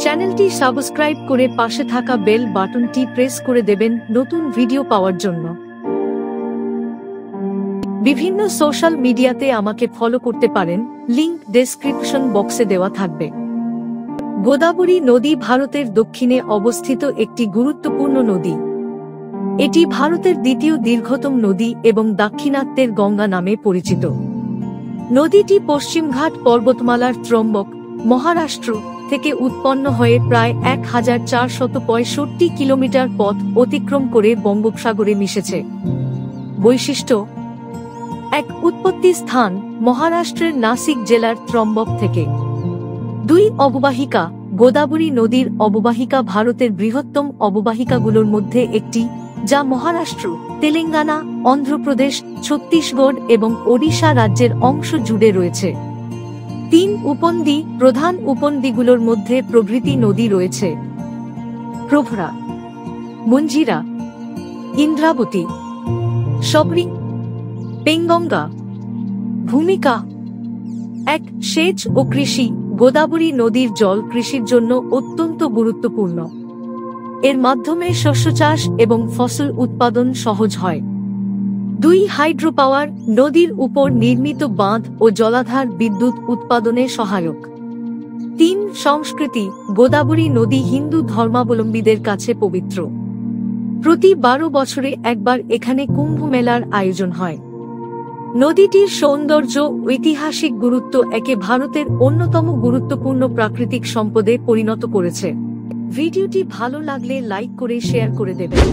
চ্যানেলটি সাবস্ক্রাইব করে পাশে থাকা বেল বাটনটি প্রেস করে দেবেন নতুন ভিডিও পাওয়ার জন্য। বিভিন্ন সোশ্যাল মিডিয়াতে আমাকে ফলো করতে পারেন, লিংক ডেসক্রিপশন বক্সে দেওয়া থাকবে। গোদাবরী নদী ভারতের দক্ষিণে অবস্থিত একটি গুরুত্বপূর্ণ নদী। এটি ভারতের দ্বিতীয় দীর্ঘতম নদী এবং দাক্ষিণাত্যের গঙ্গা নামে পরিচিত। নদীটি পশ্চিমঘাট পর্বতমালার ত্রম্বক, মহারাষ্ট্র থেকে উৎপন্ন হয়ে প্রায় 1465 কিলোমিটার পথ অতিক্রম করে বঙ্গোপসাগরে মিশেছে। বৈশিষ্ট্য: এক, উৎপত্তি স্থান মহারাষ্ট্রের নাসিক জেলার ত্রম্বক থেকে। 2, অববাহিকা। গোদাবরী নদীর অববাহিকা ভারতের বৃহত্তম অববাহিকাগুলোর মধ্যে একটি, যা মহারাষ্ট্র, তেলেঙ্গানা, অন্ধ্রপ্রদেশ, ছত্তিশগড় এবং ওড়িশা রাজ্যের অংশ জুড়ে রয়েছে। 3, উপনদী। প্রধান উপনদীগুলোর মধ্যে প্রভৃতি নদী রয়েছে: প্রভরা, মঞ্জিরা, ইন্দ্রাবতী, শবরী, পেঙ্গঙ্গা, ভূমিকা। 1, সেচ ও কৃষি। গোদাবরী নদীর জল কৃষির জন্য অত্যন্ত গুরুত্বপূর্ণ। এর মাধ্যমে শস্য চাষ এবং ফসল উৎপাদন সহজ হয়। 2, হাইড্রো পাওয়ার। নদীর উপর নির্মিত বাঁধ ও জলাধার বিদ্যুৎ উৎপাদনে সহায়ক। 3, সংস্কৃতি। গোদাবরী নদী হিন্দু ধর্মাবলম্বীদের কাছে পবিত্র। প্রতি 12 বছরে একবার এখানে কুম্ভ মেলার আয়োজন হয়। নদীটির সৌন্দর্য, ঐতিহাসিক গুরুত্ব একে ভারতের অন্যতম গুরুত্বপূর্ণ প্রাকৃতিক সম্পদে পরিণত করেছে। ভিডিওটি ভালো লাগলে লাইক করে শেয়ার করে দেবেন।